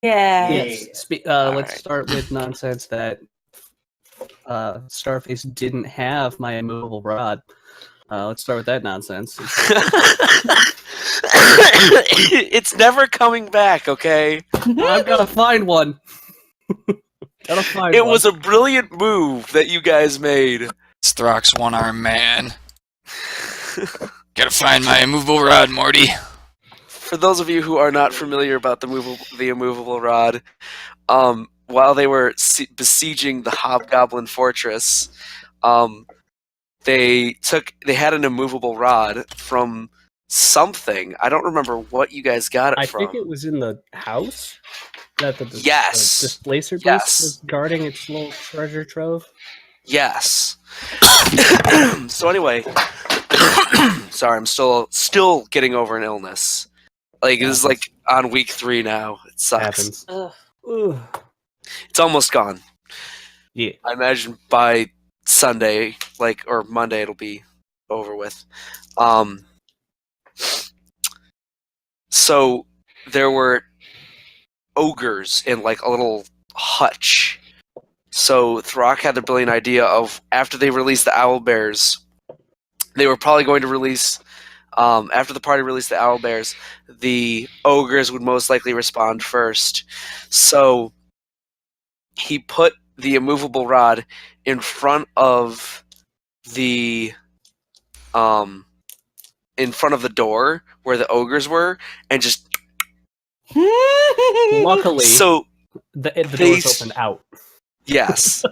Yeah. Yes. Let's start with nonsense that Starface didn't have my immovable rod. Let's start with that nonsense. It's never coming back, okay? I'm gonna find one. Gotta find It one. was a brilliant move that you guys made. It's Throkk's one-armed man. Gotta find my immovable rod, Morty. For those of you who are not familiar about the immovable rod, while they were besieging the Hobgoblin Fortress, they had an immovable rod from something. I don't remember what you guys got it from. I think it was in the house that the Yes. displacer beast Yes. was guarding its little treasure trove. Yes. So anyway, sorry, I'm still getting over an illness. Like, this is like on week 3 now. It sucks. Happens. It's almost gone. Yeah. I imagine by Sunday, or Monday, it'll be over with. So there were ogres in like a little hutch. So Throkk had the brilliant idea of, after they released the owlbears, they were probably going to release, after the party released the owlbears, the ogres would most likely respond first. So he put the immovable rod in front of the door where the ogres were, and just Luckily, so the doors opened out. Yes.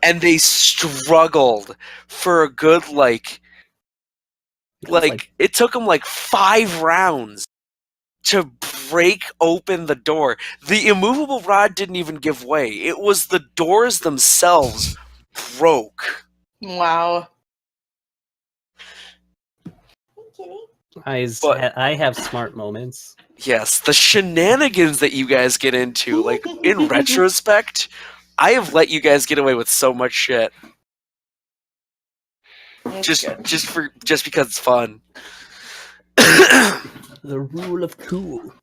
And they struggled for a good, it took them 5 rounds to break open the door. The immovable rod didn't even give way. It was the doors themselves broke. Wow. I have smart moments. Yes, the shenanigans that you guys get into, in retrospect, I have let you guys get away with so much shit. Just because it's fun. The rule of cool.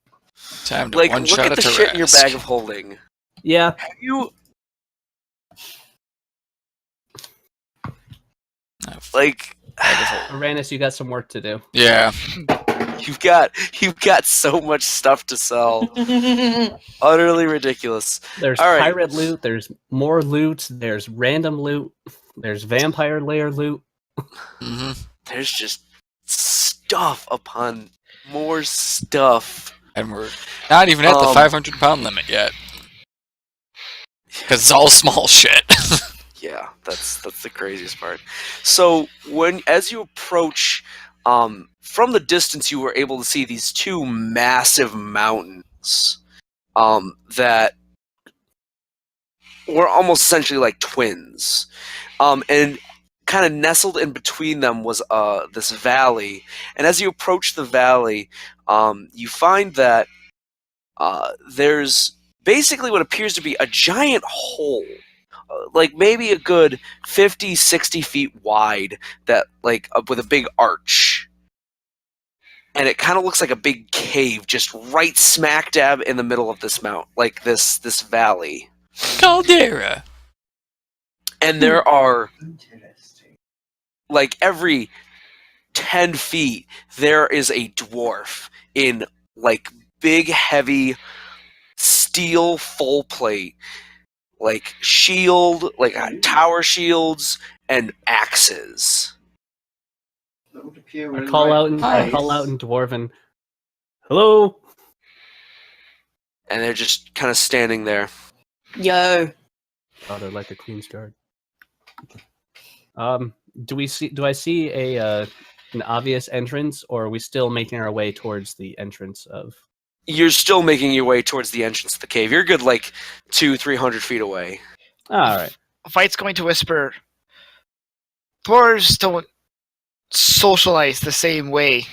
Time to look one-shot at the a shit in your Tarrasque. bag of holding. Yeah. Have you Arranis, you got some work to do. Yeah. You've got so much stuff to sell. Utterly ridiculous. There's pirate loot, there's more loot, there's random loot, there's vampire lair loot. Mm-hmm. There's just stuff upon more stuff. And we're not even at the 500-pound limit yet. Because it's all small shit. Yeah, that's the craziest part. So as you approach, from the distance, you were able to see these 2 massive mountains that were almost essentially like twins, and kind of nestled in between them was this valley. And as you approach the valley, you find that there's basically what appears to be a giant hole, maybe a good 50, 60 feet wide, that with a big arch. And it kind of looks like a big cave, just right smack dab in the middle of this this valley. Caldera. And there are, every 10 feet, there is a dwarf in, big, heavy steel full plate, shield, tower shields, and axes. I call out in Dwarven. Hello. And they're just kind of standing there. Yo. Oh, they're like a Queen's Guard. Do I see an obvious entrance, or are we still making our way towards the entrance of? You're still making your way towards the entrance of the cave. You're good 200-300 feet away. All right. Veit's going to whisper, dwarves don't socialize the same way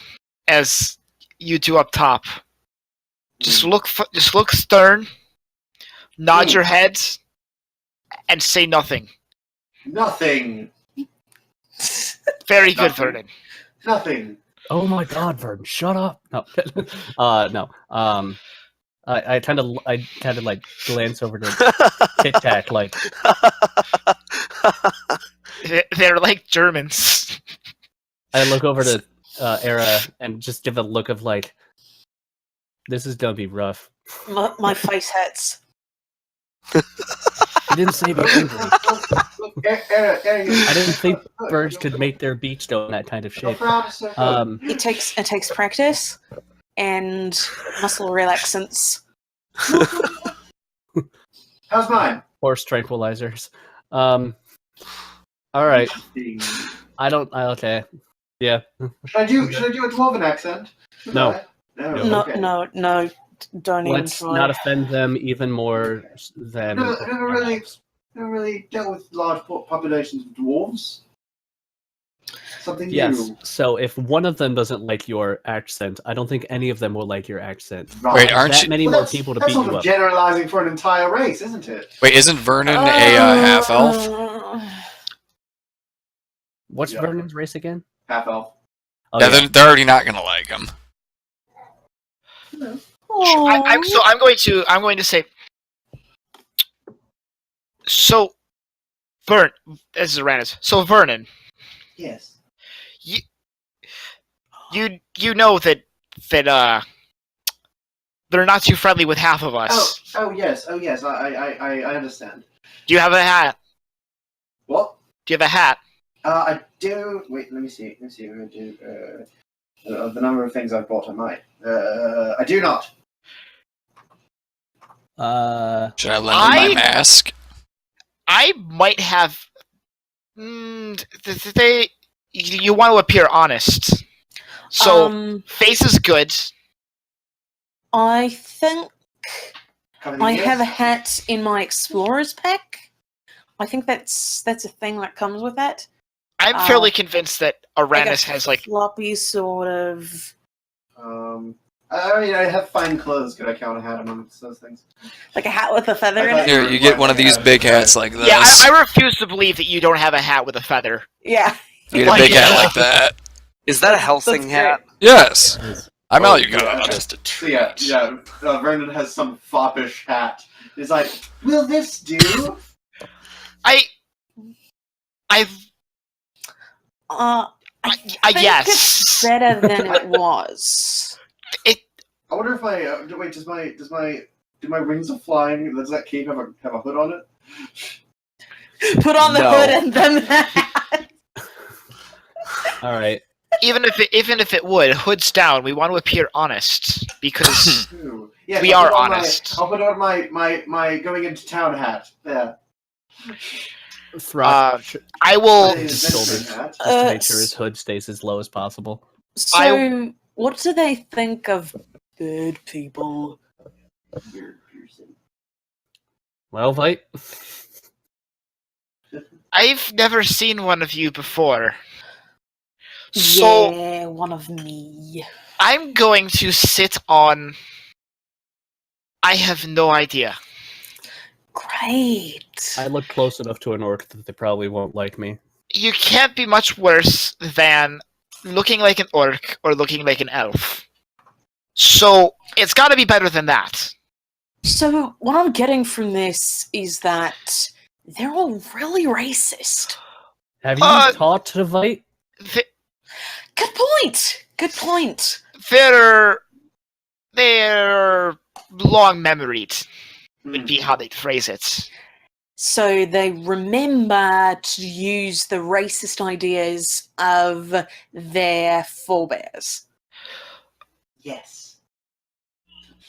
as you do up top. Just look stern, nod your heads, and say nothing. Nothing. Very good, Vernon. Nothing. Oh my God, Vernon, shut up! No, no. I kind of like glance over to Tic Tac, like They're like Germans. I look over to Aera and just give a look of like, this is gonna be rough. My face hurts. He didn't say be angry. Aera, I didn't think birds could make their beaks go in that kind of shape. It takes practice and muscle relaxants. How's mine? Horse tranquilizers. All right. Okay. Yeah. Should I do a dwarven accent? Should No. I? No, Okay. no, don't even Let's try. not offend them even more than. I never really dealt with large populations of dwarves. Something Yes. new. So if one of them doesn't like your accent, I don't think any of them will like your accent. Right. Wait, aren't That you? many Well, more people to that's beat sort you of up. generalizing for an entire race, isn't it? Wait, isn't Vernon a half elf? What's Yeah. Vernon's race again? Half elf. Oh, Yeah, yeah. they're already not gonna like him. I'm going to say. So, this is Arranis. So Vernon, Yes. you know that they're not too friendly with half of us. Oh yes. I understand. Do you have a hat? What? Do you have a hat? I do. Wait, let me see. I'm gonna do the number of things I've bought. I might. I do not. Should I lend him my mask? I might have. You want to appear honest, so face is good. I think Covered in I years? have a hat in my explorer's pack. I think that's a thing that comes with that. I'm fairly convinced that Arranis has like. floppy sort of. I mean, I have fine clothes. Could I count a hat amongst those things? Like a hat with a feather in I it? Here, you get one of these big hats like this. Yeah, I refuse to believe that you don't have a hat with a feather. Yeah. You get a big hat like that. Is that a Helsing That's hat? Yes, I'm all you yeah. got. Just a So yeah. Vernon has some foppish hat. He's like, will this do? I think yes. it's better than it was. I wonder if wait. Do my wings of flying? Does that cape have a hood on it? Put on the No. hood and then the hat. All right. Even if it would, hood's down. We want to appear honest because Ooh. Yes, We I'll are put on honest. I'll put on my going into town hat. Yeah. Throkk I will. It is shoulders. a hat. just to make sure his hood stays as low as possible. So, what do they think of bird people? Weird piercing. Well, Veit. I've never seen one of you before, so Yeah, one of me. I'm going to sit on. I have no idea. Great. I look close enough to an orc that they probably won't like me. You can't be much worse than looking like an orc or looking like an elf. So it's got to be better than that. So, what I'm getting from this is that they're all really racist. Have you talked to Veit? Th- Good point. Good point. They're long memoried would be how they'd phrase it. So they remember to use the racist ideas of their forebears. Yes.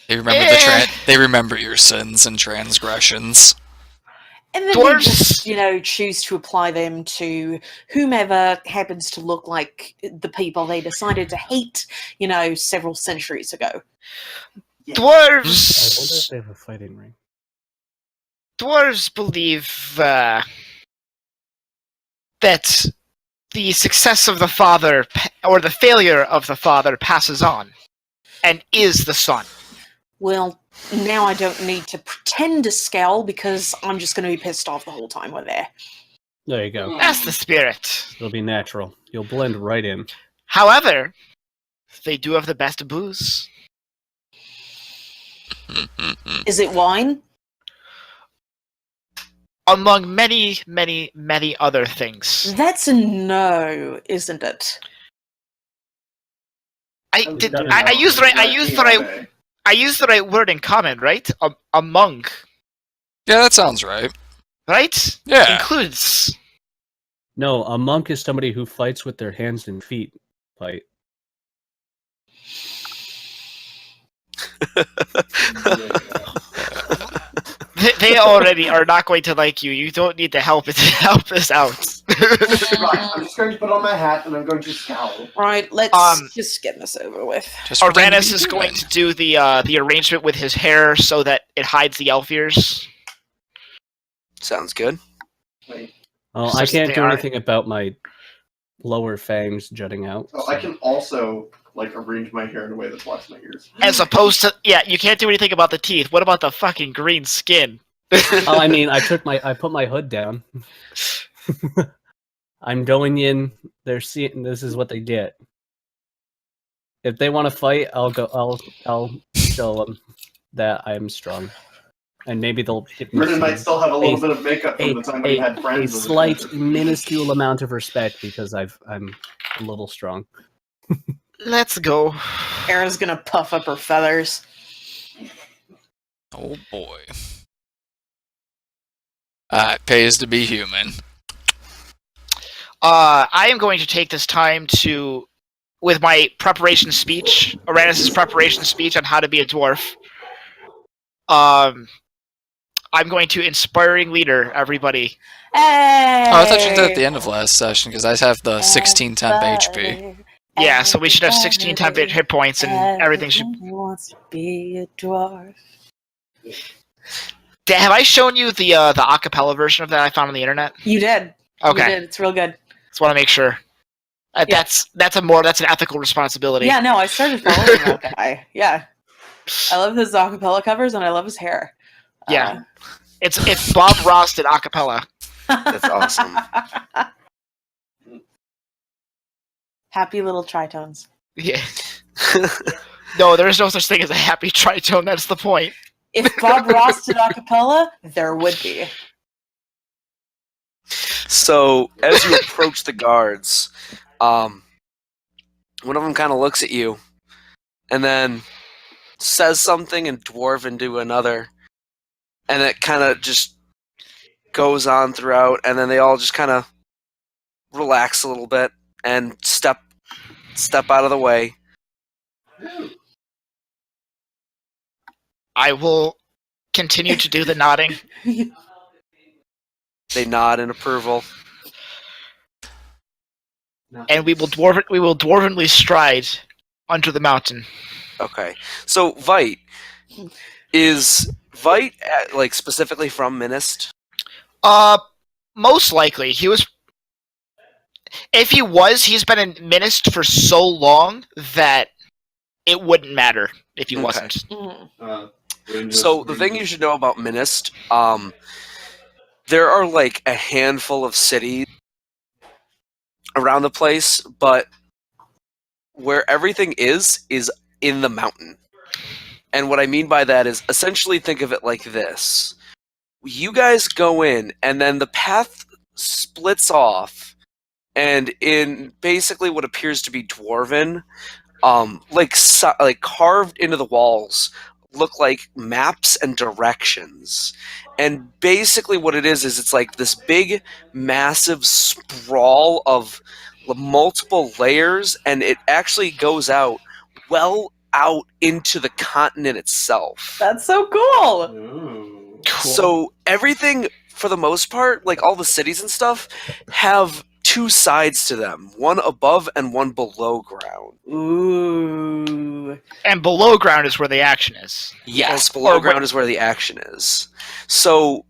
They remember they remember your sins and transgressions. And then Dwarves- they just, choose to apply them to whomever happens to look like the people they decided to hate, several centuries ago. I wonder if Dwarves they have a fighting ring. dwarves believe that the success of the father or the failure of the father passes on and is the son. Well, now I don't need to pretend to scowl because I'm just going to be pissed off the whole time we're there. There you go. That's the spirit. It'll be natural. You'll blend right in. However, they do have the best booze. Is it wine? Among many, many, many other things. That's a no, isn't it? I used the right word in common, right? Among, Yeah, that sounds right. right? Yeah. Includes. No, a monk is somebody who fights with their hands and feet. Fight. They already are not going to like you. You don't need to help us out. Right, I'm just going to put on my hat and I'm going to scowl. Right, let's just get this over with. Just pretend to Arranis be is going human. to do the arrangement with his hair so that it hides the elf ears. Sounds good. Wait, Well, So I can't they do are- anything about my lower fangs jutting out. so I can also arrange my hair in a way that blocks my ears. As opposed to, you can't do anything about the teeth. What about the fucking green skin? Oh, I mean, I put my hood down. I'm going in. They're seeing. This is what they get. If they want to fight, I'll go. I'll show them that I'm strong, and maybe they'll give me Vernon might still have a little a- bit of makeup from the time when he had a friends. as a slight, kid. minuscule amount of respect because I'm a little strong. Let's go. Aera's gonna puff up her feathers. Oh boy. It pays to be human. I am going to take this time to, with my preparation speech, Arranis' preparation speech on how to be a dwarf. I'm going to inspiring leader everybody. Hey! Oh, I thought you did that at the end of last session because I have the 16 temp HP. Yeah, so we should have 16 temp hit points and everything should. Wants to be a dwarf. Have I shown you the acapella version of that I found on the internet? You did. Okay, You did. It's real good. just want to make sure. That's an ethical responsibility. Yeah, no, I started following that guy. Yeah. I love his acapella covers and I love his hair. Yeah. It's Bob Ross did acapella. That's awesome. Happy little tritones. Yeah. No, there is no such thing as a happy tritone. That's the point. If Bob Ross did acapella, there would be. So as you approach the guards, one of them kind of looks at you, and then says something in Dwarven to another, and it kind of just goes on throughout, and then they all just kind of relax a little bit and step out of the way. I will continue to do the nodding. They nod in approval. And we will dwarvenly stride under the mountain. Okay, so Veit, is Veit specifically from Minist? Most likely he was. If he was, he's been in Minist for so long that it wouldn't matter if he Okay. wasn't. So the thing you should know about Minist, there are a handful of cities around the place, but where everything is in the mountain. And what I mean by that is essentially think of it like this. You guys go in, and then the path splits off, and in basically what appears to be Dwarven, carved into the walls, look like maps and directions. And basically what it is it's like this big, massive sprawl of multiple layers, and it actually goes out into the continent itself. That's so cool. Ooh. Cool. So everything, for the most part, all the cities and stuff, have two sides to them. One above and one below ground. Ooh. And below ground is where the action is. Yes, Or below ground is where the action is. So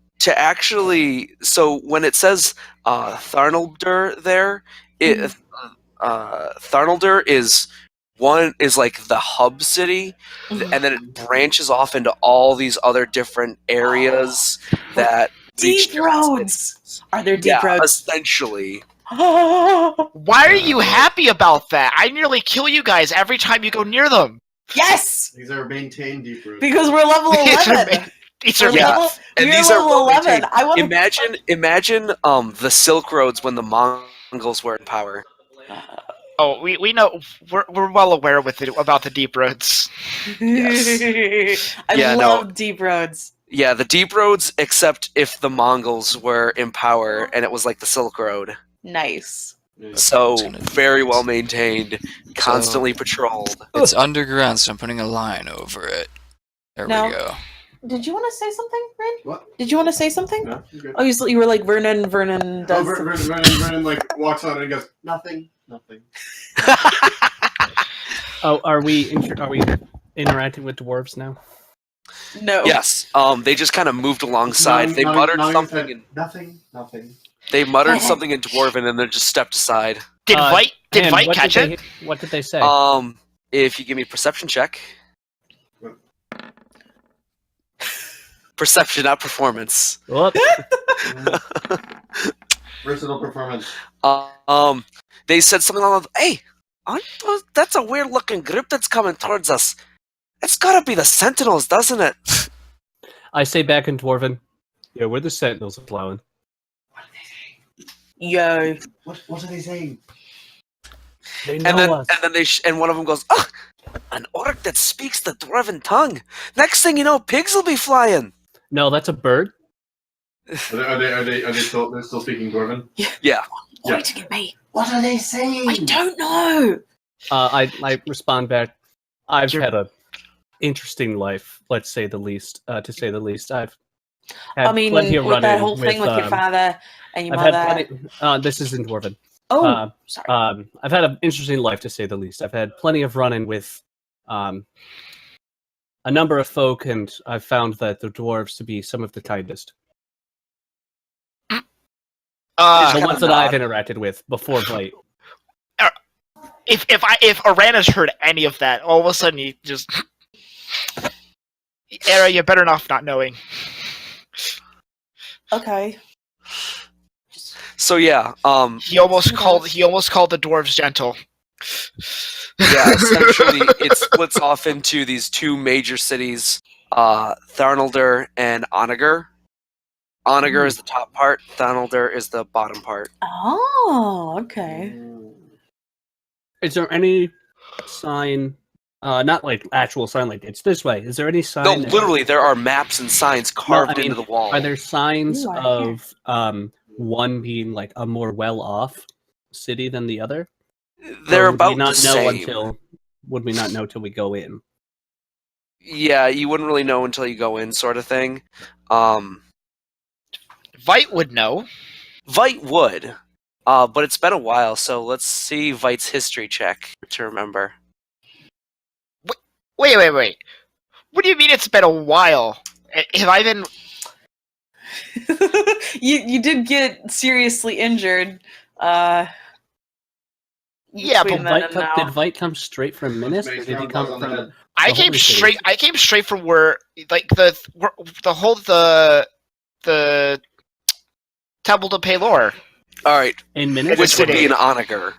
when it says Tharnaldur there, Tharnaldur is the hub city, and then it branches off into all these other different areas that reach Deep roads. Are there deep roads? essentially. Why are you happy about that? I nearly kill you guys every time you go near them. Yes! These are maintained deep roots. Because we're level These are 11. These are Yeah. made- And we're these are level well 11. maintained. I want Imagine the Silk Roads when the Mongols were in power. Oh, we know we're well aware about the deep roads. Yes. I Yeah, no. love deep roads. Yeah, the deep roads, except if the Mongols were in power and it was like the Silk Road. Nice. So It's gonna be very great. well maintained, constantly patrolled. It's underground, so I'm putting a line over it. There No. we go. Did you want to say something, Rin? What? Did you want to say something? No, you're good. Oh, you were like Vernon Oh, does. Vernon like walks on and he goes, nothing. Oh, are we interacting with dwarves now? No. Yes, they just kind of moved alongside. They Nodding- muttered nodding his something. head, Nothing. They muttered something in Dwarven and then just stepped aside. Did Veit And what catch did it? What did they say? If you give me a perception check. Perception, not performance. Whoop. Versatile performance. They said something along the hey, that's a weird looking group that's coming towards us. It's gotta be the Sentinels, doesn't it? I say back in Dwarven. Yeah, we're the Sentinels of Clelen. Yo. What are they saying? They know And then us. and one of them goes, oh, an orc that speaks the Dwarven tongue. Next thing you know, pigs will be flying. No, that's a bird. Are they still speaking Dwarven? Yeah. Pointing at me. What are they saying? I don't know. I respond back. I've had a interesting life, let's say the least. To say the least, I've had I mean, plenty of with that run-in whole thing with your father and your I've mother. had plenty. This is in Dwarven. Oh, sorry. I've had an interesting life, to say the least. I've had plenty of run-in with a number of folk, and I've found that the dwarves to be some of the kindest. The kinda ones that I've nod. interacted with before Veit. If Arranis heard any of that, all of a sudden he just Aera, you better off not knowing. Okay. So yeah, He almost called the dwarves gentle. yeah, essentially it splits off into these two major cities, Tharnaldur and Onager. Onager is the top part, Tharnaldur is the bottom part. Oh, okay. Is there any sign, not like actual sign, like it's this way? Is there any sign? No, literally, there are maps and signs carved I mean, into the wall. Are there signs Ooh, I of one being like a more well-off city than the other? They're Or would we about not the know same. until? Would we not know till we go in? Yeah, you wouldn't really know until you go in, sort of thing. Veit would know. Veit would, but it's been a while, so let's see Veit's history check to remember. Wait. What do you mean it's been a while? Have I been? you did get seriously injured. Yeah, between but then and now. Did Veit come straight from Minas, or did he come from? I The came holy city. straight. I came straight from where, like the Temple to Pelor, All right, In Minas? which would be city. an Onager,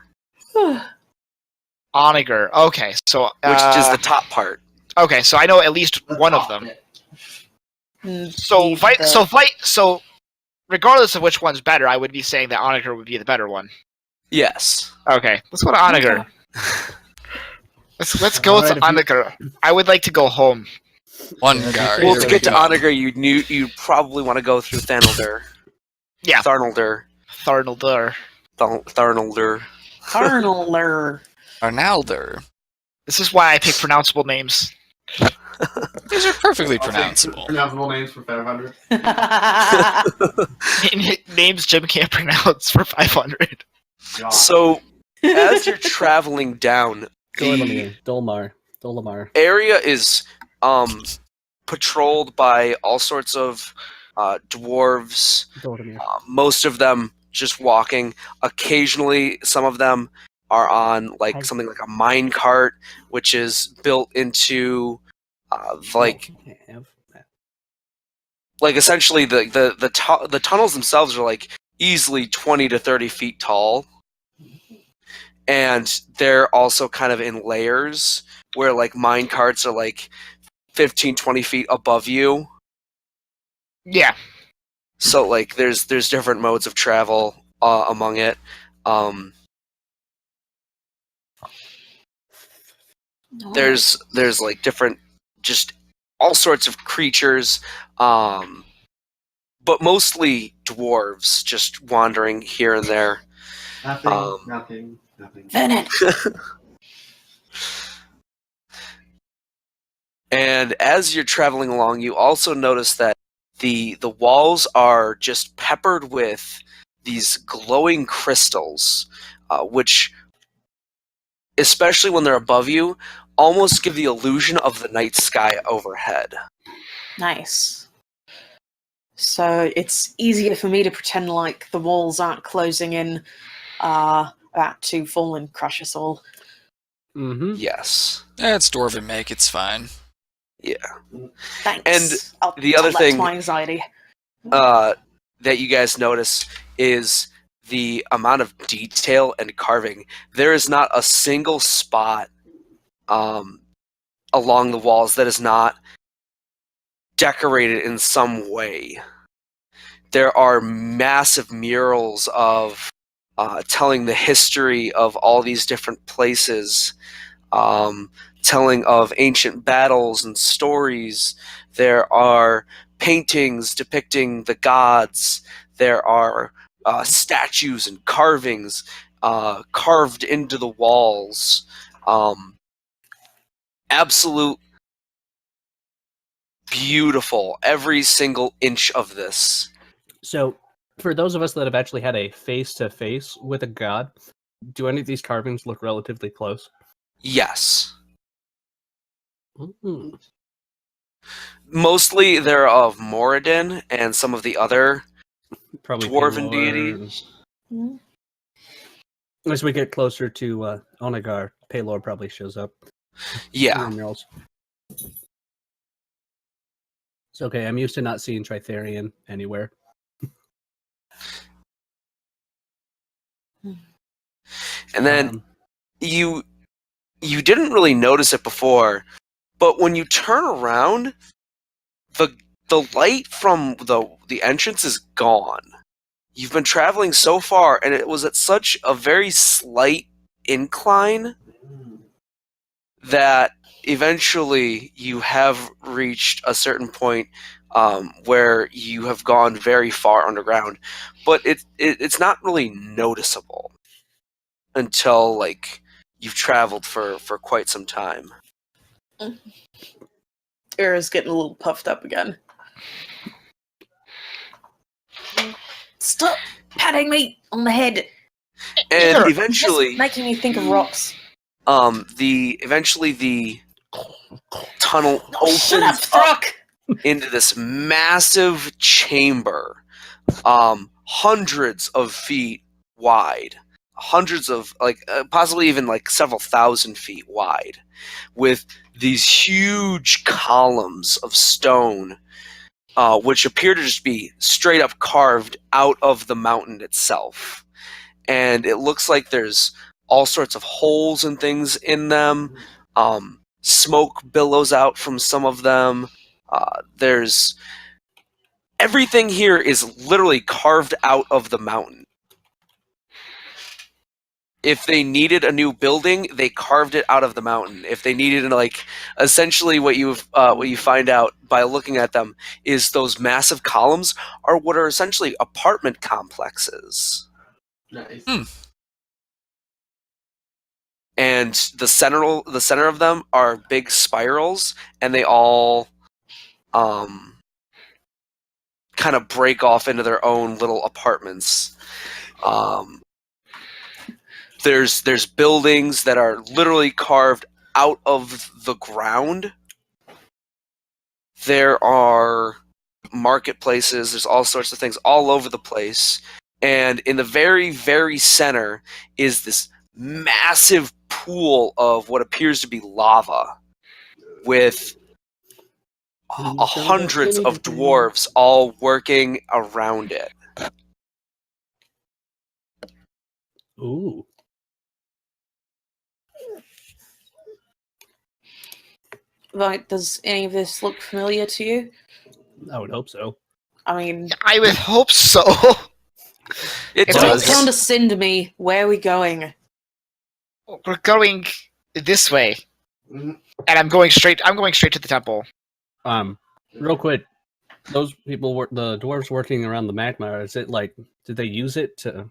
Onager. Okay, so which is the top part. okay, so I know at least one of them. So so regardless of which one's better, I would be saying that Onager would be the better one. Yes. Okay, let's go to Onager. Let's go Alright, to Onager. I would like to go home. One Yeah, guard. Well, There to we get to go. Onager, you'd probably want to go through Tharnaldur. Yeah. Tharnaldur. Tharnaldur. Tharnaldur. Arnaldur. Arnaldur. This is why I pick pronounceable names. These are perfectly I'll take pronounceable. Pronounceable names for 500. Names Jim can't pronounce for 500. God. So, as you're traveling down, the Dolmar. area is patrolled by all sorts of dwarves. Dolmar. Most of them just walking. Occasionally, some of them are on like something like a mine cart, which is built into like essentially the tunnels themselves are like easily 20 to 30 feet tall, and they're also kind of in layers. where like mine carts are like 15, 20 feet above you. Yeah. So like there's different modes of travel among it. There's like different, just all sorts of creatures, but mostly dwarves just wandering here and there. Nothing. Vernon. And as you're traveling along, you also notice that the walls are just peppered with these glowing crystals, which, especially when they're above you, almost give the illusion of the night sky overhead. Nice. So it's easier for me to pretend like the walls aren't closing in about to fall and crush us all. Mm-hmm. Yes. It's dwarven make, it's fine. Yeah. Thanks. And I'll the tell other that thing- to my anxiety. That you guys notice is the amount of detail and carving. There is not a single spot along the walls that is not decorated in some way. There are massive murals of telling the history of all these different places, telling of ancient battles and stories. There are paintings depicting the gods. There are statues and carvings carved into the walls. Absolute beautiful, every single inch of this. So, for those of us that have actually had a face-to-face with a god, do any of these carvings look relatively close? Yes. Mm-hmm. Mostly they're of Moradin and some of the other Probably dwarven Pelor deities. Hmm? and- As we get closer to Onagar, Pelor probably shows up. Yeah. Murals. It's okay, I'm used to not seeing Tritherian anywhere. And then Um, you didn't really notice it before, but when you turn around, the light from the entrance is gone. You've been traveling so far, and it was at such a very slight incline that eventually you have reached a certain point where you have gone very far underground, but it's not really noticeable until like you've traveled for quite some time. Aera's getting a little puffed up again. Stop patting me on the head. And It's eventually, making me think of rocks. the tunnel Oh, shut up, opens up Throkk! into this massive chamber, hundreds of feet wide, hundreds of possibly even like several thousand feet wide, with these huge columns of stone, which appear to just be straight up carved out of the mountain itself. And it looks like there's all sorts of holes and things in them. Smoke billows out from some of them. There's everything here is literally carved out of the mountain. If they needed a new building, they carved it out of the mountain. If they needed essentially what you find out by looking at them is those massive columns are what are essentially apartment complexes. Nice. And the center of them are big spirals, and they all kind of break off into their own little apartments. There's buildings that are literally carved out of the ground. There are marketplaces. There's all sorts of things all over the place. And in the very, very center is this massive pool of what appears to be lava with hundreds of dwarves all working around it. Ooh. Right, does any of this look familiar to you? I would hope so. I mean, I would hope so. It It's don't all- does. condescend me. Where are we going? We're going this way, Mhm. and I'm going straight to the temple. Real quick, those people were the dwarves working around the magma. Is it like, did they use it to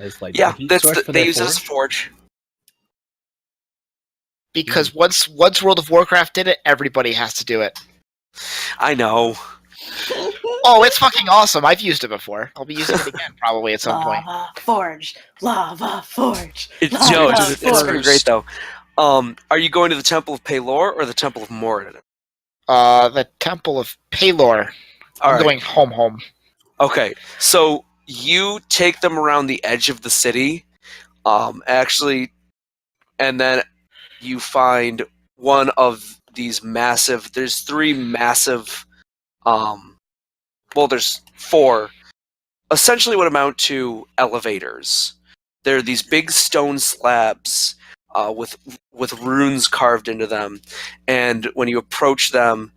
as like Yeah, a heat that's source for they their use it as a forge? forge. Because once World of Warcraft did it, everybody has to do it. I know. Oh, it's fucking awesome! I've used it before. I'll be using it again probably at some point. Lava forge, lava forge. It's lava it's forge. pretty great though. Are you going to the Temple of Pelor or the Temple of Moradin? The Temple of Pelor. All I'm right. going home. Okay, so you take them around the edge of the city, actually, and then you find one of these massive. There's three massive. Well, there's four. Essentially, what amount to elevators. They're these big stone slabs with runes carved into them, and when you approach them,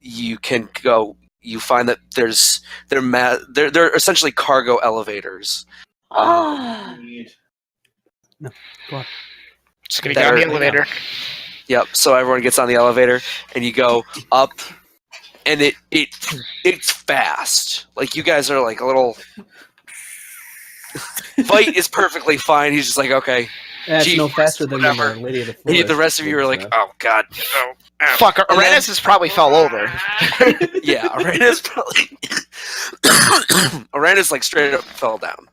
you can go. You find that they're essentially cargo elevators. Ah, No, go on. Just gonna get on the Better- elevator. Yep. So everyone gets on the elevator, and you go up, and it's fast. Like you guys are like a little. Veit is perfectly fine. He's just like, okay. It's no Gee, faster than when whatever. the Lady of the And Forest. the rest of you are like, oh god. Oh, ow. Fuck, And then- Arranis has probably fell over. Yeah, Arranis probably. Arranis like straight up fell down.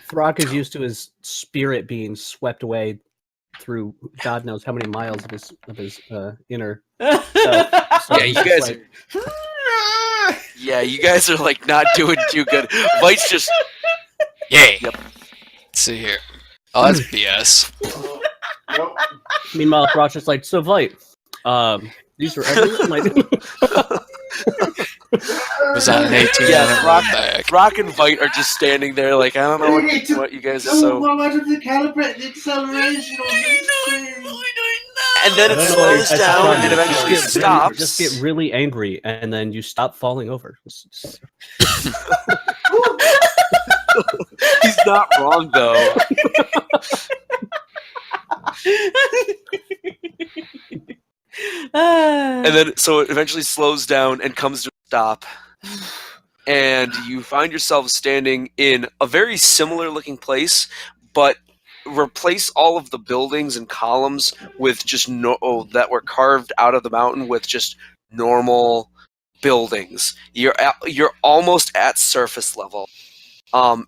Throkk is used to his spirit being swept away through God knows how many miles of his inner. So Yeah, you he's just guys. like, Yeah, you guys are like not doing too good. Veit's just. Yay. Yep. Let's see here. Oh, that's BS. Nope. Meanwhile, Throck's just like, so Veit, these are everyone. Like, Was on an 18 Yeah, and it Rock- went back. Rock and Veit are just standing there like, I don't know what you guys are so. Why don't they calibrate the acceleration on this thing? And then it I don't know what slows you're down describing. and eventually Just get stops. Really, just get really angry, and then you stop falling over. Just- He's not wrong though. And then so it eventually slows down and comes to a stop. And you find yourself standing in a very similar looking place, but replace all of the buildings and columns with just that were carved out of the mountain with just normal buildings. You're almost at surface level.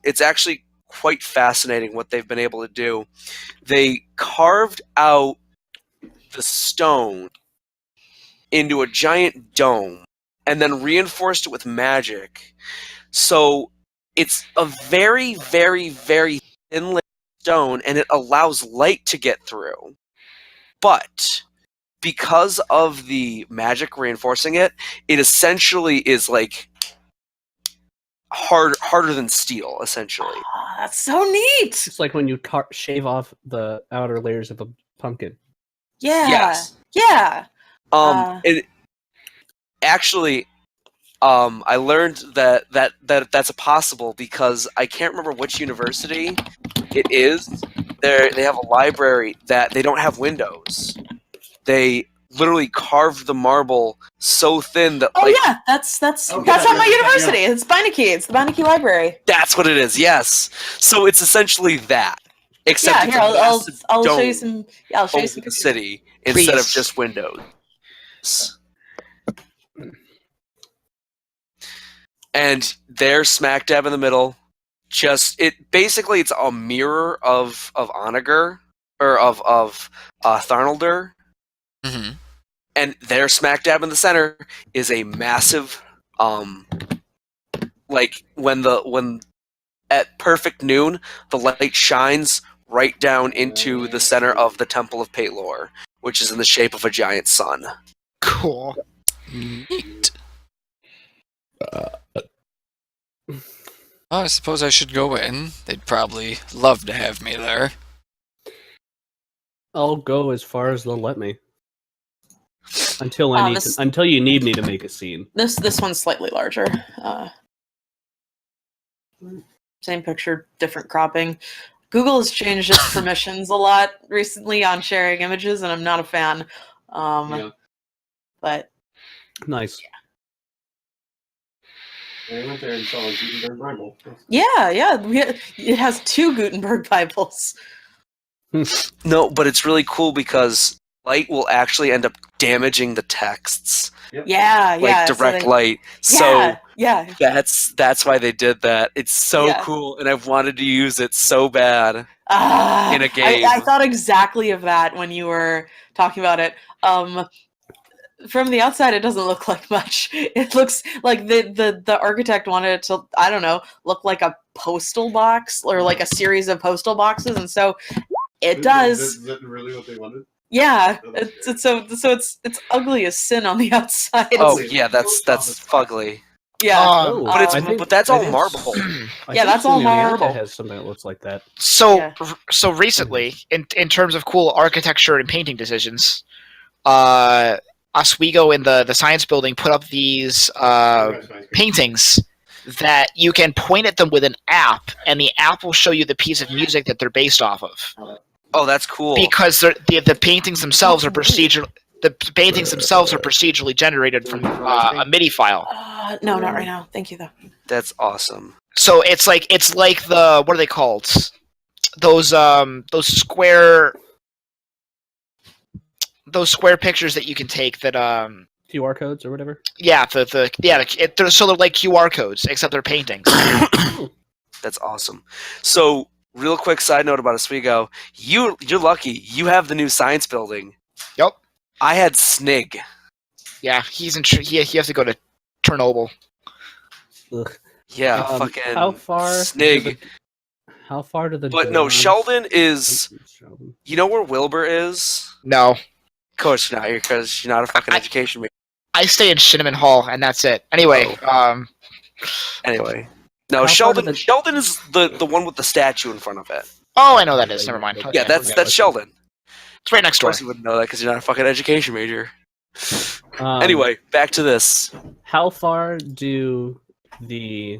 It's actually quite fascinating what they've been able to do. They carved out the stone into a giant dome and then reinforced it with magic. So it's a very, very, very thin layer of stone, and it allows light to get through. But because of the magic reinforcing it, it essentially is like harder than steel, essentially. Ah, that's so neat. It's like when you shave off the outer layers of a pumpkin. Yeah. Yes. Yeah. And actually, I learned that's possible because I can't remember which university it is. They have a library that they don't have windows. They literally carved the marble so thin that Oh yeah, that's Okay, at my yeah. university. It's Beinecke. It's the Beinecke Library. that's what it is. Yes, so it's essentially that, except Yeah, it's here a I'll massive show you dome some. Yeah, I'll show you over some the pictures. city instead of Please. just windows. And they're smack dab in the middle. Basically it's a mirror of Onager or of Tharnaldur, Mm-hmm. and they're smack dab in the center is a massive like when at perfect noon the light shines right down into the center of the Temple of Pelor, which is in the shape of a giant sun. Cool. Neat. Oh, I suppose I should go in. They'd probably love to have me there. I'll go as far as they'll let me. Until I need this- to, until you need me to make a scene. This one's slightly larger. Same picture, different cropping. Google has changed its permissions a lot recently on sharing images, and I'm not a fan. Yeah. But Nice. I went there and saw a Gutenberg Bible. yeah, it has 2 Gutenberg Bibles. No, but it's really cool because light will actually end up damaging the texts, Yeah, like so direct they- light. So yeah. that's why they did that. It's so Yeah. cool, and I've wanted to use it so bad. In a game. I thought exactly of that when you were talking about it. From the outside, it doesn't look like much. It looks like the architect wanted it to, I don't know, look like a postal box or like a series of postal boxes, and so it does. Is that really what they wanted? Yeah, Oh, that's it's ugly as sin on the outside. Oh It's- yeah, that's fugly. Yeah, Oh, But it's I think- but that's I all think- marble. I Yeah, think that's all Sunyata marble. has something that looks like that. So Yeah. so recently, in terms of cool architecture and painting decisions, Oswego in the science building put up these paintings that you can point at them with an app, and the app will show you the piece of music that they're based off of. Oh, that's cool. Because the paintings themselves are procedural. The paintings themselves are procedurally generated from a MIDI file. no, not right now. Thank you though. That's awesome. So it's like the, what are they called? Those square pictures that you can take that QR codes or whatever. they're like QR codes, except they're paintings. That's awesome. So, real quick side note about Oswego. You're lucky. You have the new science building. Yep. I had Snig. Yeah, he has to go to Chernobyl. Ugh. Yeah, Um, fucking how far? Snig. How far to the? But no, Dorms- Sheldon is. Sheldon. You know where Wilbur is? No, Of course you're not. Because you're not a fucking education major. I stay in Cinnamon Hall, and that's it. Anyway, Anyway. No, How far Sheldon. to the- Sheldon is the one with the statue in front of it. oh, I know that is. Never mind. Yeah, Okay. that's Sheldon. It's right next Of door. course you wouldn't know that because you're not a fucking education major. Um, Anyway, back to this. how far do the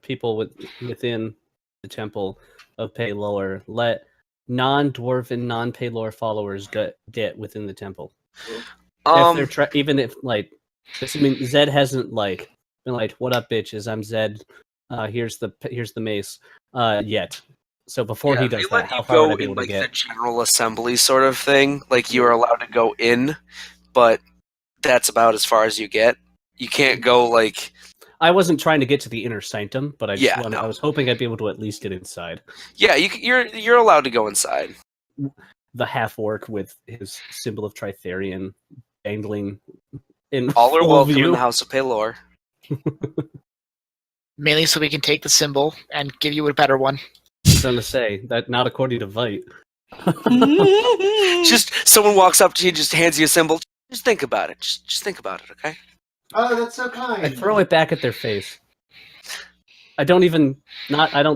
people within the temple of Paylor let non-dwarven, non-Paylor followers get within the temple? If they're even if like, this, I mean, Zed hasn't like been like, "What up, bitches? I'm Zed. Here's the mace." Yet. So before he does they that, let how you far would go I be in able to like the get? general assembly sort of thing. Like you are allowed to go in, but that's about as far as you get. You can't go like I wasn't trying to get to the inner sanctum, but I just Yeah, wanted, no. I was hoping I'd be able to at least get inside. you're allowed to go inside. The half-orc with his symbol of Tritherian dangling in All are full welcome view. in the House of Paylor. Mainly so we can take the symbol and give you a better one. I was gonna say that not according to Veit. Just someone walks up to you, just hands you a symbol. Just think about it. Just think about it, okay? Oh, that's so kind. I throw it back at their face. I don't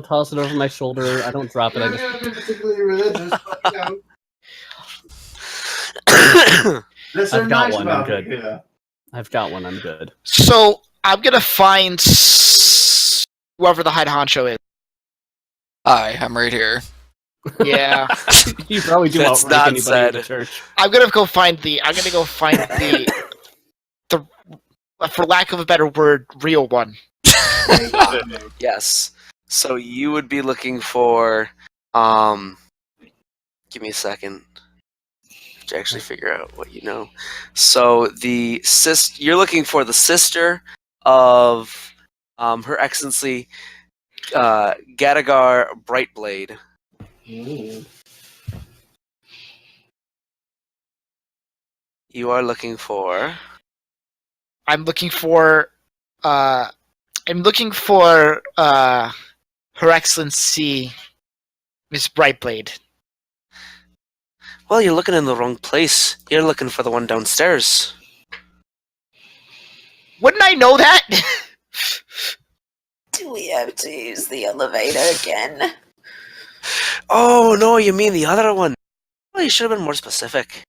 toss it over my shoulder. I don't drop it. I You're just not been particularly religious, but you know, there's I've so got nice one, I'm about it, good. yeah. I've got one. I'm good. So I'm gonna find whoever the head honcho is. Hi, I'm right here. Yeah, You probably do That's outrank not anybody in the said. church. I'm gonna go find the for lack of a better word, real one. Yes. So you would be looking for give me a second to actually figure out what you know. So you're looking for the sister of Her Excellency Gadagar Brightblade. Ooh. You are looking for I'm looking for Her Excellency Miss Brightblade. well, you're looking in the wrong place. You're looking for the one downstairs. Wouldn't I know that? Do we have to use the elevator again? Oh no, you mean the other one. Well, you should have been more specific.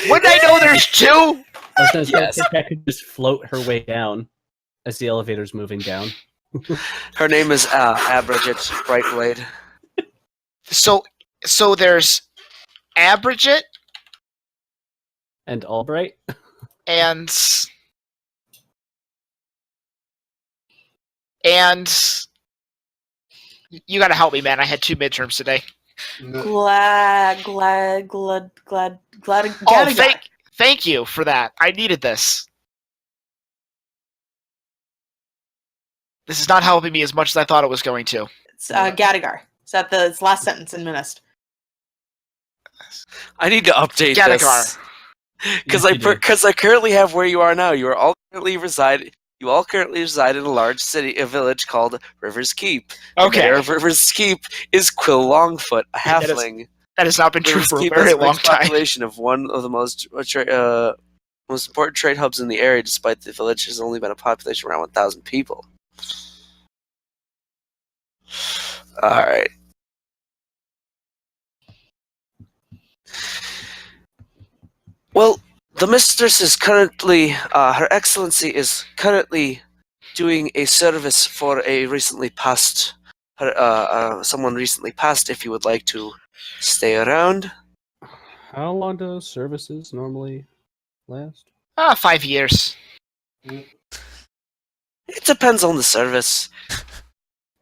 Wouldn't I know there's two? I was gonna say, Yes. Cat could just float her way down as the elevator's moving down. Her name is Abridget Brightblade. So there's Abridget And Albright? and you gotta help me, man. I had 2 midterms today. No. Glad. Oh, Gadigar. thank you for that. I needed this. This is not helping me as much as I thought it was going to. It's Gadigar. It's at the last sentence in Minist. I need to update Gadigar. this Yes, you do. because I currently have where you are now. You all currently reside in a large a village called Rivers Keep. The Okay, mayor of Rivers Keep is Quill Longfoot, a That is- halfling. that has not been true Rivers for a Keep very has a long mixed time. population of one of the most important trade hubs in the area, despite the village has only been a population of around 1,000 people. All right. Well, the mistress is currently, Her Excellency is currently doing a service for a recently passed, someone recently passed. If you would like to stay around, How long do services normally last? 5 years. it depends on the service.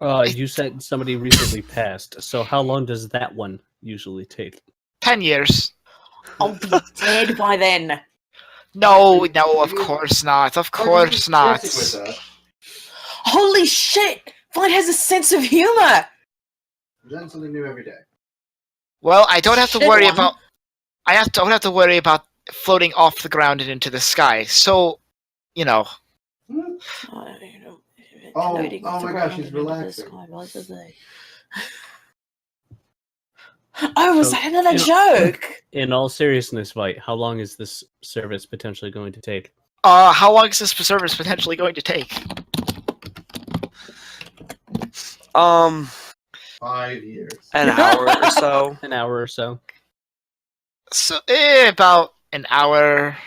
You said somebody recently passed, so how long does that one usually take? 10 years. I'll be dead by then. No, of course not. Of course not. With that. Holy shit! Veit has a sense of humor! Learn something new every day. Well, I don't have to Shit, worry one. about. Don't have to worry about floating off the ground and into the sky. So, you know. Oh my gosh, he's relaxing. Oh, was So, that another you know- joke? In all seriousness, Veit, how long is this service potentially going to take? How long is this service potentially going to take? 5 years. An hour or so. An hour or so? So, about an hour,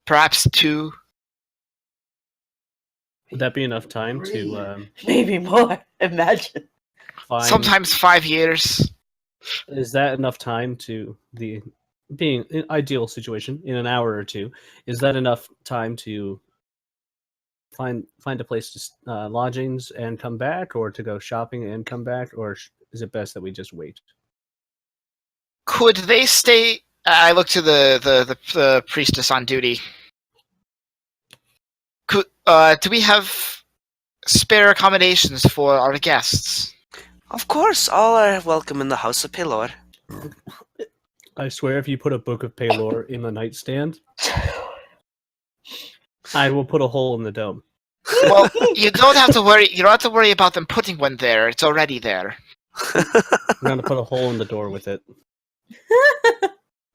perhaps 2. Would that be enough time to Maybe more. Imagine. find... Sometimes 5 years. Is that enough time to being an ideal situation in an hour or 2? Is that enough time to find a place to lodgings and come back, or to go shopping and come back, or is it best that we just wait? Could they stay? I look to the priestess on duty. Do we have spare accommodations for our guests? Of course, all are welcome in the House of Pelor. I swear, if you put a book of Pelor in the nightstand, I will put a hole in the dome. Well, you don't have to worry. You don't have to worry about them putting one there. It's already there. I'm gonna put a hole in the door with it.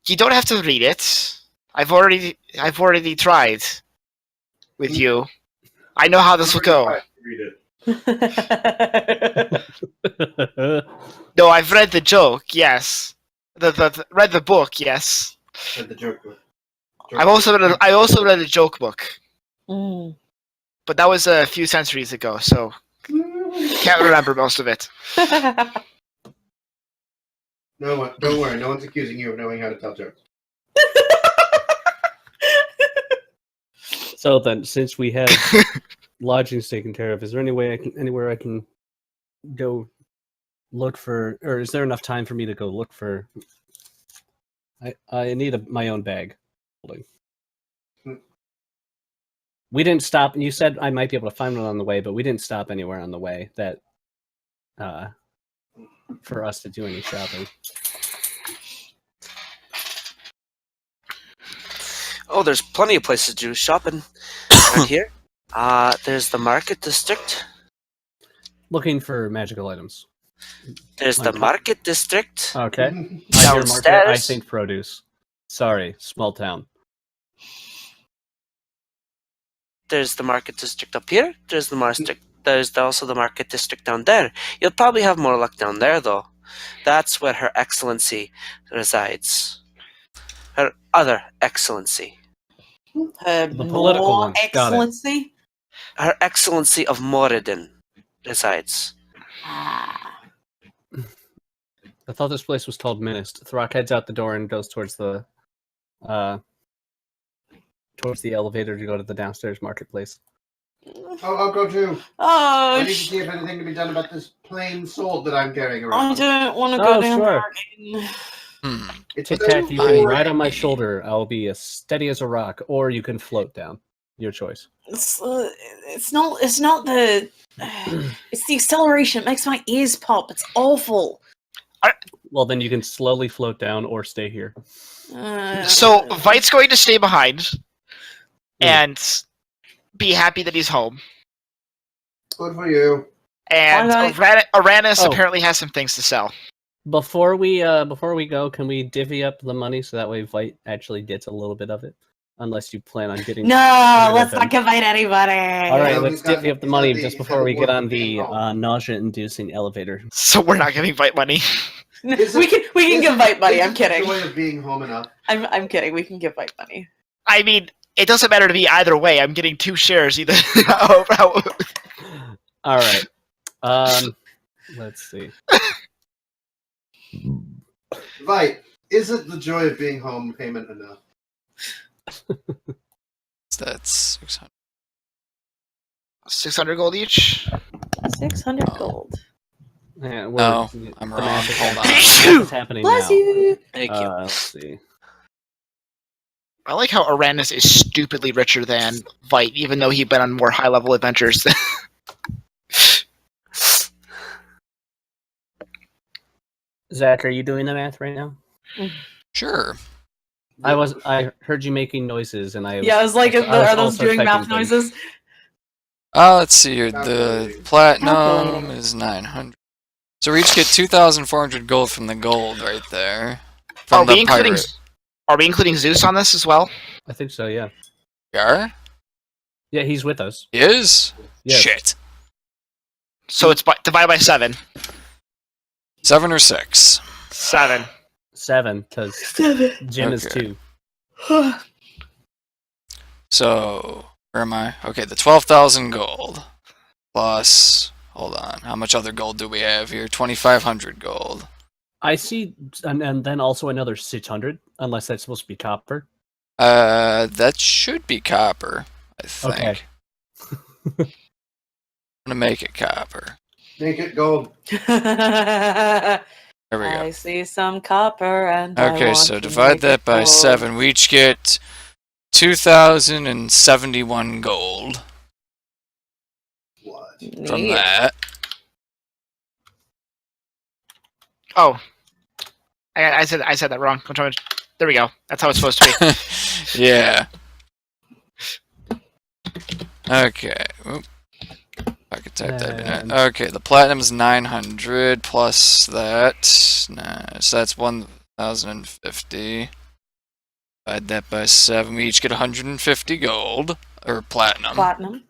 You don't have to read it. I've already tried with you. I know how this will go. Read it. No, I've read the joke. Yes, read the book. Yes, Said the joke book. I also read a joke book, Mm. but that was a few centuries ago, so can't remember most of it. No one, don't worry. No one's accusing you of knowing how to tell jokes. So then, since we have lodgings taken care of, is there anywhere I can go look for, or is there enough time for me to go look for? I need my own bag. We didn't stop. You said I might be able to find one on the way, but we didn't stop anywhere on the way that for us to do any shopping. Oh, there's plenty of places to do shopping around here. There's the market district. Looking for magical items. There's the market district. Okay. I hear market, I Downstairs. think produce. Sorry, small town. There's the market district up here. There's also the market district down there. You'll probably have more luck down there, though. That's where Her Excellency resides. other excellency. Her The political more one. Got it. excellency. Her Excellency of Moradin resides. Ah. I thought this place was called Minist. Throkk heads out the door and goes towards the elevator to go to the downstairs marketplace. I'll go too. I Oh, need to see if anything can be done about this plain sword that I'm carrying I around. don't want to go Oh, down sure. there again. It's Tic so Tac, you can boring. ride on my shoulder. I'll be as steady as a rock, or you can float down. Your choice. It's not the it's the acceleration. It makes my ears pop. It's awful. Well, then you can slowly float down or stay here. So Veit's going to stay behind and be happy that he's home. Good for you. And Alright. Arranis Oh. apparently has some things to sell. Before we go, can we divvy up the money so that way Veit actually gets a little bit of it? Unless you plan on getting. No, rid let's of not him. give anybody. All right, Yeah, let's he's got- divvy up the he's money got the- just he's before got we the get work on of the being home. nausea-inducing elevator. So we're not giving Veit money. we can give Veit money. I'm kidding. Joy of being home enough. I'm kidding. We can give Veit money. I mean, it doesn't matter to me either way. I'm getting 2 shares either. All right. Let's see. Veit, isn't the joy of being home payment enough? That's 600. 600 gold each. 600 Oh. gold. Yeah, No, the I'm wrong. math is- Hold on. the math is happening Bless now. you. Thank you. Let's see. I like how Arranis is stupidly richer than Veit, even though he's been on more high-level adventures. Zach, are you doing the math right now? Sure. I heard you making noises, and I was, Yeah, I was like, I was are those also doing typing math things. noises? Let's see here. The Calculating. platinum Calculating. is 900. So we each get 2,400 gold from the gold right there. From the pirate. Are we including Zeus on this as well? I think so. Yeah. We are? Yeah, he's with us. He is? Yes. Shit. So it's divided by 7. 7 or 6? 7. 7, because Jim is Okay. 2. So, where am I? Okay, the 12,000 gold. Plus, hold on. How much other gold do we have here? 2,500 gold. I see, and then also another 600, unless that's supposed to be copper. That should be copper, I think. Okay. I'm gonna make it copper. Make it gold. There we go. I see some copper and I Okay, want so to divide make that it by gold. 7. We each get 2,071 gold What? from Neat. that. Oh. I said that wrong. There we go. That's how it's supposed to be. Yeah. Okay. Oop. I could type that in. Okay, the platinum is 900 plus that. Nah, so that's 1,050. Divide that by 7. We each get 150 gold. Or platinum. Platinum.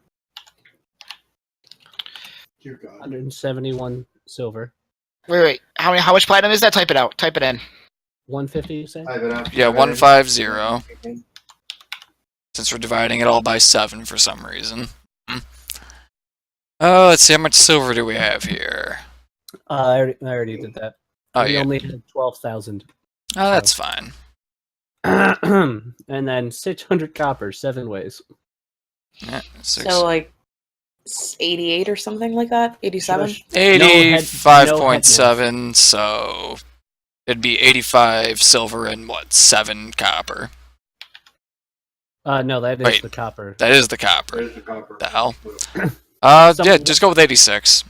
Dear God. 171 silver. Wait. How much platinum is that? Type it out. Type it in. 150, you say? I have it up. Yeah, 150. Since we're dividing it all by 7 for some reason. Oh, let's see, how much silver do we have here? I already did that. Oh, we yeah. only had 12,000. Oh, that's fine. And then 600 copper, 7 ways. Yeah, So like 88 or something like that? 87? 85.7, so it'd be 85 silver and what, 7 copper. No, that is Wait. the copper. That is the copper. Where's the copper? The hell? Some- Yeah, just go with 86.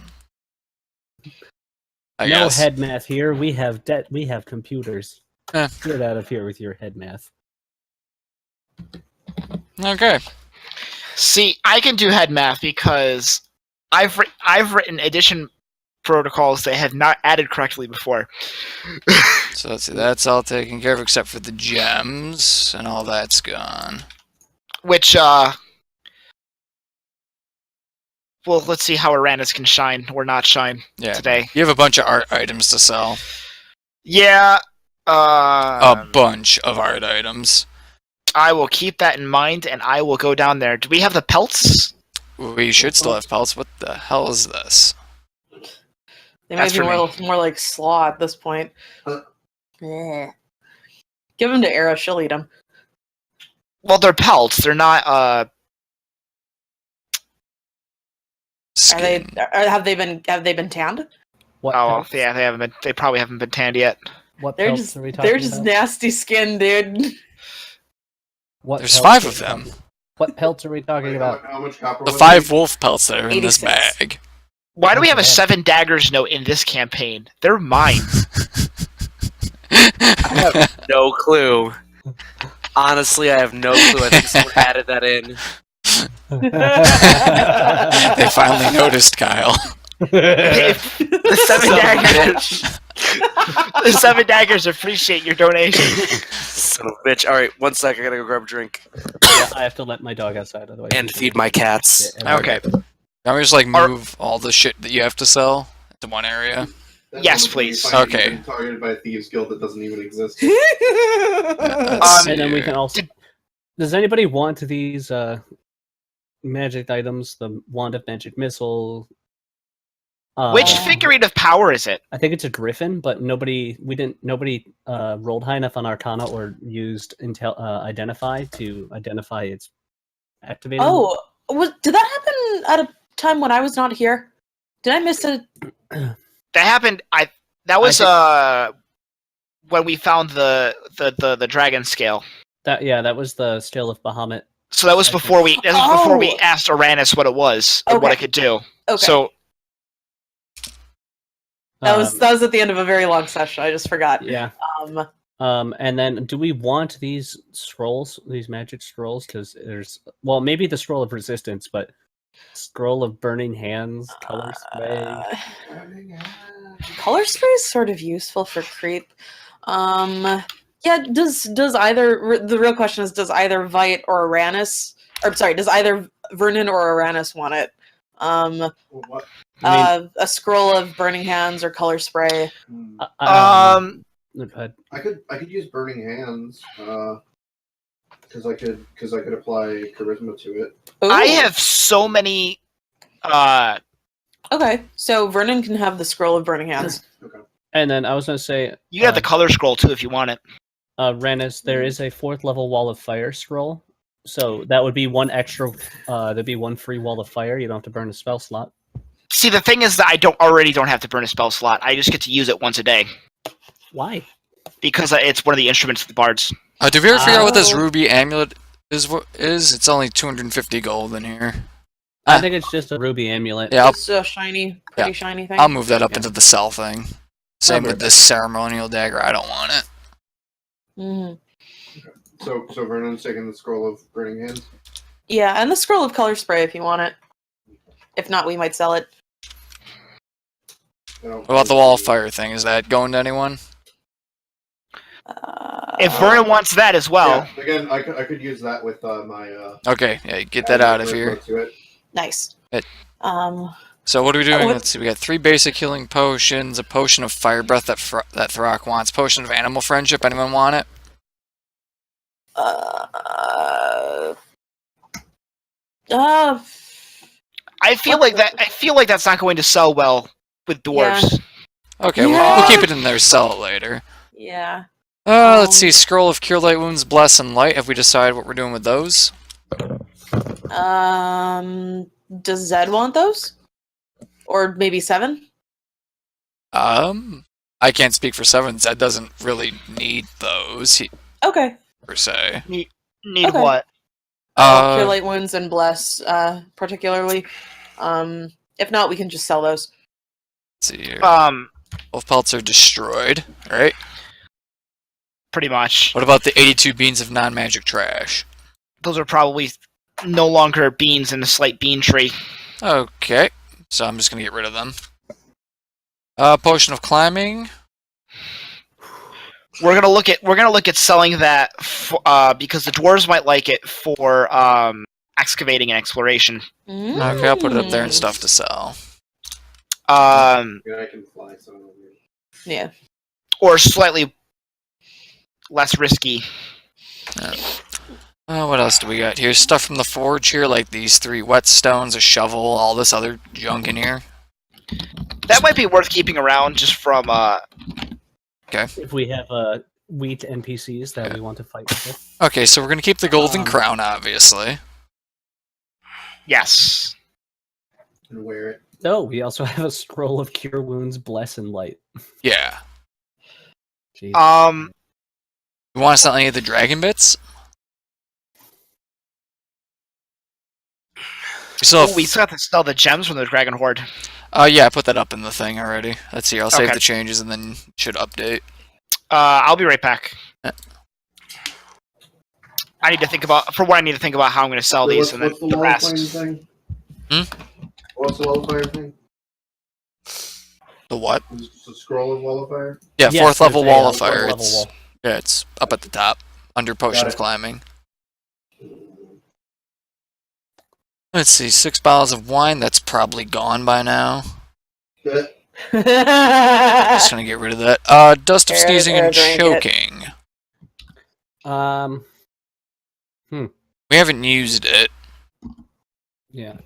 I No guess. head math here. We have we have computers. Eh. Get out of here with your head math. Okay. See, I can do head math because I've written addition protocols that have not added correctly before. So let's see, that's all taken care of except for the gems, and all that's gone. Which, well, let's see how Arranis can shine or not shine Yeah. today. You have a bunch of art items to sell. Yeah, A bunch of art items. I will keep that in mind, and I will go down there. Do we have the pelts? We should still have pelts. What the hell is this? They That's might for be more like slaw at this point. Yeah. Give them to Aera, she'll eat them. Well, they're pelts. They're not. Skin. Have they been tanned? What Oh, pelts? yeah, they haven't been. They probably haven't been tanned yet. What They're pelts just are we talking they're just about? nasty skin, dude. What There's pelts 5 are of we them. talking- What pelts are we talking Wait, about? how much copper? The was 5 it? wolf pelts that are in this 86. bag. Why do we have a Okay. 7 daggers note in this campaign? They're mine. I have no clue. Honestly, I have no clue. I think someone added that in. They finally noticed, Kyle. The 7 daggers. The 7 daggers appreciate your donation. Son of a bitch. Alright, 1 sec. I gotta go grab a drink. Yeah, I have to let my dog outside, otherwise. And feed my cats. Okay. Can we just like move all the shit that you have to sell to one area? That's Yes, almost like you please. find Okay. you've been targeted by a thieves guild that doesn't even exist. Let's And then we see. can also. Does anybody want these magic items? The wand of magic missile. Which figurine of power is it? I think it's a griffin, but nobody rolled high enough on Arcana or used identify to identify its activating. Oh, did that happen at a time when I was not here? Did I miss it? That happened. That was when we found the dragon scale. That was the scale of Bahamut. So that was I think- before we before we Oh! asked Arranis what it was or what Okay. it could do. Okay, So that was at the end of a very long session. I just forgot. Yeah. Um, And then, do we want these scrolls, these magic scrolls? Because maybe the scroll of resistance, but scroll of burning hands, color spray. Color spray is sort of useful for creep. Yeah. Does either the real question is does either Veit or Arranis, or sorry, does either Vernon or Arranis want it? What? I A scroll of burning hands or color spray. mean, um I could use burning hands, because I could apply charisma to it. I Ooh. have so many Okay, so Vernon can have the scroll of burning hands. Okay. and then I was going to say, you have the color scroll too if you want it. Rennis, there is a 4th level wall of fire scroll, so that would be one extra. There'd be one free wall of fire. You don't have to burn a spell slot. See, the thing is that I don't have to burn a spell slot. I just get to use it once a day Why? because it's one of the instruments of the bards. Did we ever figure out what this Oh. ruby amulet is? It's only 250 gold in here. I think it's just a ruby amulet. Yeah, It's a pretty shiny thing. I'll move that up Yeah. into the sell thing. Same I'll with move this ceremonial dagger. I don't want it. Mhm. So Vernon's taking the scroll of burning hands. Yeah, and the scroll of color spray if you want it. If not, we might sell it. What about the wall of fire thing? Is that going to anyone? If Vernon wants that as well, Yeah, again, I could use that with my. Okay, yeah, get that out of charisma here. to it. Nice. It- Um, So what are we doing? What- Let's see. We got 3 basic healing potions, a potion of fire breath that Throkk wants, potion of animal friendship. Anyone want it? I feel like that's not going to sell well with dwarves. Okay, we'll keep it in there. Sell it later. yeah. Let's see. Scroll of cure light wounds, bless and light. Have we decided what we're doing with those? Does Zed want those? Or maybe 7? I can't speak for 7. Zed doesn't really need those Okay. per se. Need Okay. what? Cure light wounds and bless, particularly. If not, we can just sell those. Let's see here. Wolf pelts are destroyed, right? Pretty much. What about the 82 beans of non-magic trash? Those are probably no longer beans in the slight bean tree. Okay, so I'm just gonna get rid of them. Potion of climbing. We're gonna look at selling that because the dwarves might like it for excavating and exploration. Okay, I'll put it up there and stuff to sell. Yeah, I can fly. So Yeah. Or slightly less risky. What else do we got here? Stuff from the forge here, like these 3 whetstones, a shovel, all this other junk in here. That might be worth keeping around just from If we have wheat NPCs that we want to fight with. Okay, so we're gonna keep the golden crown, obviously. yes. And wear it. Oh, we also have a scroll of cure wounds, bless and light. Yeah. Jeez. You want to sell any of the dragon bits? We still have to sell the gems from the Dragon Horde. Yeah, I put that up in the thing already. Let's see, I'll save Okay. the changes and then should update. I'll be right back. Yeah. I need to think about how I'm going to sell these, and then What's the the wall rest. fire thing? Hmm? What's the wall fire thing? The what? It's a scroll of wall of fire? Yeah, Yes, 4th level there's wall a of fire. level It's, wall. yeah, it's up at the top, under potion of it. climbing. Let's see, 6 bottles of wine. That's probably gone by now. Good. Just gonna get rid of that. Dust of Aera- sneezing Aera and drank it. choking. We haven't used it. Yeah.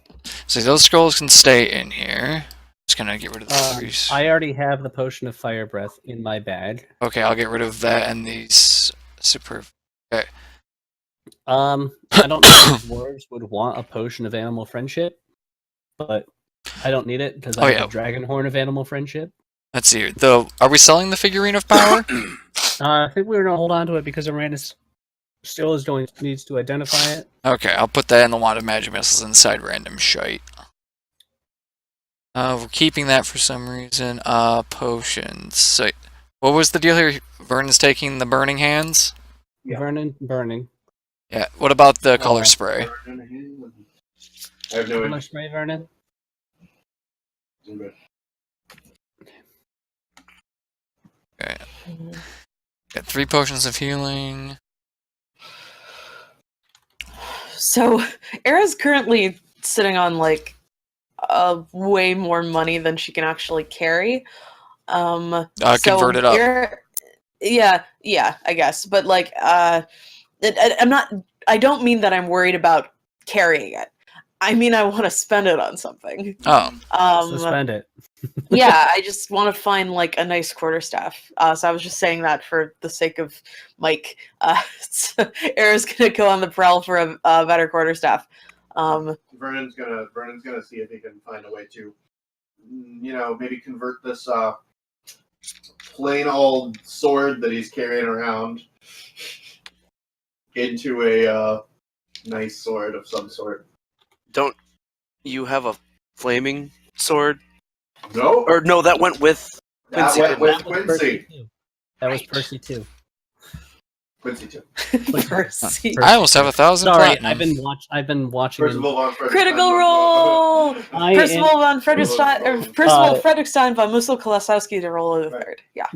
So those scrolls can stay in here. Just gonna get rid of the 3. I already have the potion of fire breath in my bag. Okay, I'll get rid of that and these super. Okay. I don't know if dwarves would want a potion of animal friendship, but I don't need it because I have a dragon horn of animal friendship. Let's see. Are we selling the figurine of power? I think we're gonna hold on to it because Arranis still needs to identify it. Okay, I'll put that in the wand of magic missiles inside random shite. We're keeping that for some reason. Potions. So, what was the deal here? Vernon's taking the burning hands? Yeah. Vernon burning. Yeah. What about the color spray? I have no Color idea. spray, Vernon. I'm good. Okay. Got 3 potions of healing. So, Aera's currently sitting on like way more money than she can actually carry. Convert it up. Yeah, I guess. But like, I'm not. I don't mean that I'm worried about carrying it. I mean I want to spend it on something. Oh. So spend it. Yeah, I just want to find like a nice quarterstaff. So I was just saying that for the sake of Mike. So Aera's gonna go on the prowl for a better quarterstaff. Vernon's gonna see if he can find a way to, maybe convert this plain old sword that he's carrying around into a nice sword of some sort. Don't you have a flaming sword? No, Or no, that went with that Quincy. went with That was Quincy. Percy too. That was Percy too. Quincy too. Percy. I almost have 1,000 Sorry, platinum. I've been watching. Percival von Frederickstein. Critical roll. I Percival von Frederickstein, or Percival Frederickstein von Mussel Kolosowski to roll the third. Yeah.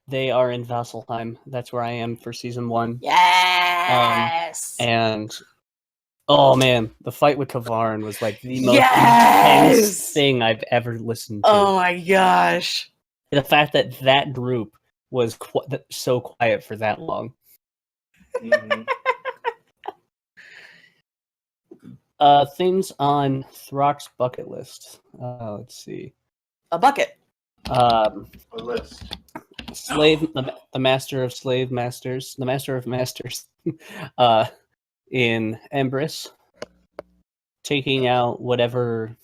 They are in Vasselheim. That's where I am for season 1. Yes. And oh man, the fight with Kavarn was like the most Yes! intense thing I've ever listened to. Oh my gosh. The fact that group was so quiet for that long. Mhm. Things on Throck's bucket list. Let's see. A bucket. A list. The master of slave masters, the master of masters, in Embrys, taking out whatever.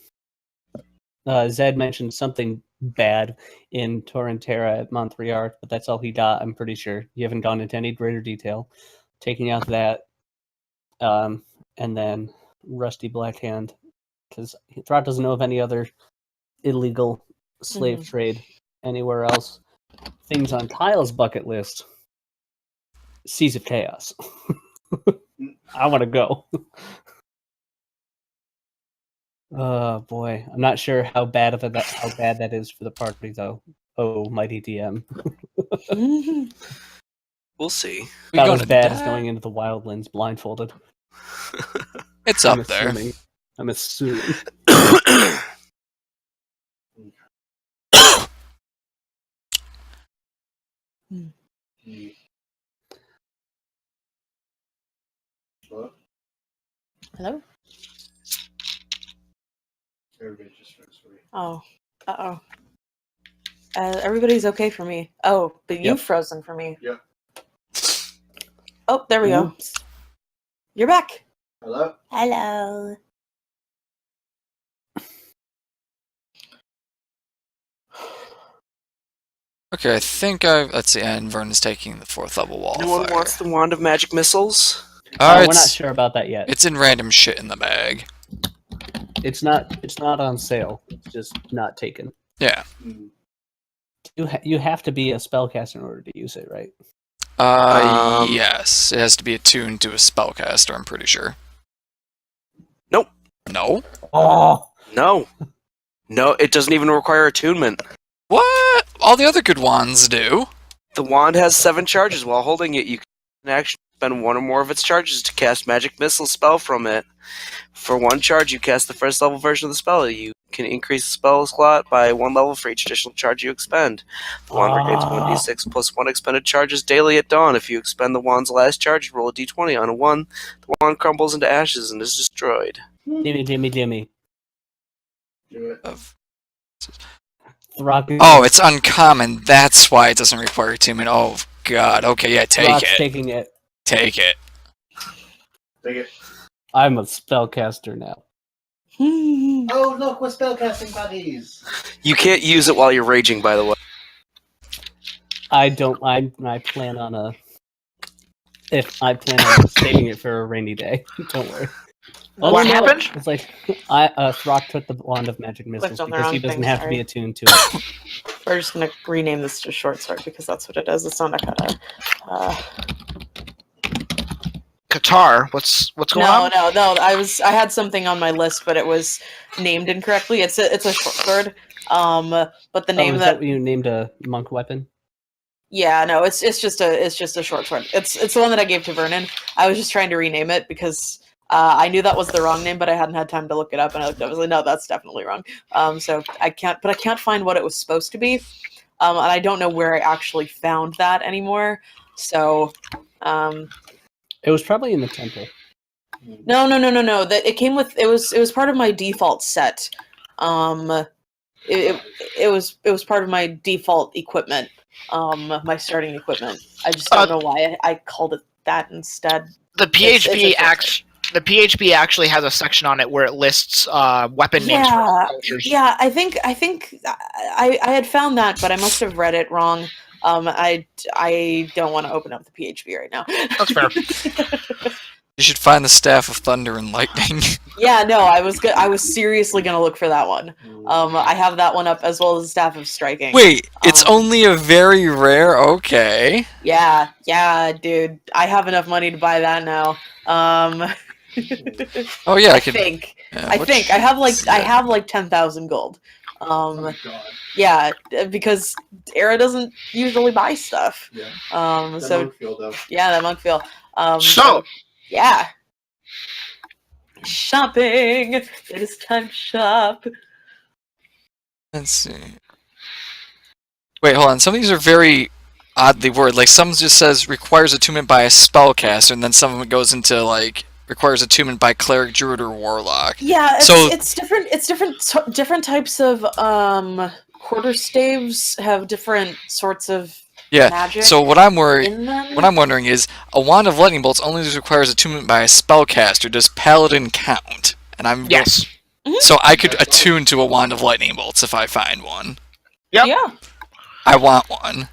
Zed mentioned something bad in Torrentera at Montreal, but that's all he got. I'm pretty sure you haven't gone into any greater detail. Taking out that, and then Rusty Blackhand, because Throck doesn't know of any other illegal slave trade anywhere else. Things on Kyle's bucket list. Seas of Chaos. I want to go. Oh boy, I'm not sure how bad that is for the party though. Oh, mighty DM. We'll see. About as bad as going into the Wildlands blindfolded. It's up there. I'm assuming. What? Hello? Everybody just froze for me. Oh. Uh-oh. Everybody's okay for me. Oh, but you've frozen for me. Yep. Oh, there we go. Oops. You're back. Hello? Hello. Okay, I think let's see, and Vernon's taking the 4th level wall. No one wants the Wand of Magic Missiles? We're not sure about that yet. It's in random shit in the bag. It's not on sale. It's just not taken. Yeah. Hmm. You have to be a spellcaster in order to use it, right? Yes. It has to be attuned to a spellcaster, I'm pretty sure. Nope. No? Oh, No. No, it doesn't even require attunement. What? All the other good wands do. The wand has 7 charges. While holding it, you can actually spend 1 or more of its charges to cast Magic Missile spell from it. For 1 charge, you cast the 1st level version of the spell. You can increase the spell slot by 1 level for each additional charge you expend. The wand regains 1d6 plus 1 expended charges daily at dawn. If you expend the wand's last charge, roll a d20. On a 1, the wand crumbles into ashes and is destroyed. Jimmy. Do it. Throkk. Oh, it's uncommon. That's why it doesn't require attunement. Oh, God. Okay, yeah, take Throkk's it. taking it. Take it. Take it. I'm a spellcaster now. Oh, look, we're spellcasting buddies. You can't use it while you're raging, by the way. I plan on saving it for a rainy day. Don't worry. What happened? It's like Throkk took the Wand of Magic Missiles on the because he wrong doesn't thing, have to sorry. be attuned to it. We're just gonna rename this to Short Sword because that's what it is. It's not a kata. Qatar. What's going on? No. I had something on my list, but it was named incorrectly. It's a short sword. But the name is that what you named a monk weapon? yeah, no, it's just a short sword. It's the one that I gave to Vernon. I was just trying to rename it because I knew that was the wrong name, but I hadn't had time to look it up, and I was like, no, that's definitely wrong. So I can't find what it was supposed to be, and I don't know where I actually found that anymore. So, It was probably in the temple. no. That it came with it was part of my default set. It was part of my default equipment. My starting equipment. I just don't know why I called it that instead. The PHB actually has a section on it where it lists weapon names for cultures. Yeah, I think I had found that, but I must have read it wrong. I don't want to open up the PHB right now. That's fair. You should find the Staff of Thunder and Lightning. Yeah, no, I was seriously gonna look for that one. I have that one up as well as the Staff of Striking. Wait, it's only a very rare? Okay. Yeah, dude. I have enough money to buy that now. Oh yeah, I think I have like 10,000 gold. Oh my god. Yeah, because Aera doesn't usually buy stuff. Yeah. So Monk field, though. yeah, that monk feel. So, yeah. Shopping. It is time to shop. Let's see. Wait, hold on. Some of these are very oddly worded. Like some just says requires attunement by a spellcaster, and then some of it goes into like requires attunement by cleric, druid, or warlock. Yeah, So- it's different. It's different types of quarterstaves have different sorts of Yeah. magic. So what I'm worried. in them. What I'm wondering is, a wand of lightning bolts only requires attunement by a spellcaster. Does paladin count? And I'm yes. So I could attune to a wand of lightning bolts if I find one. Yep. Yeah. I want one.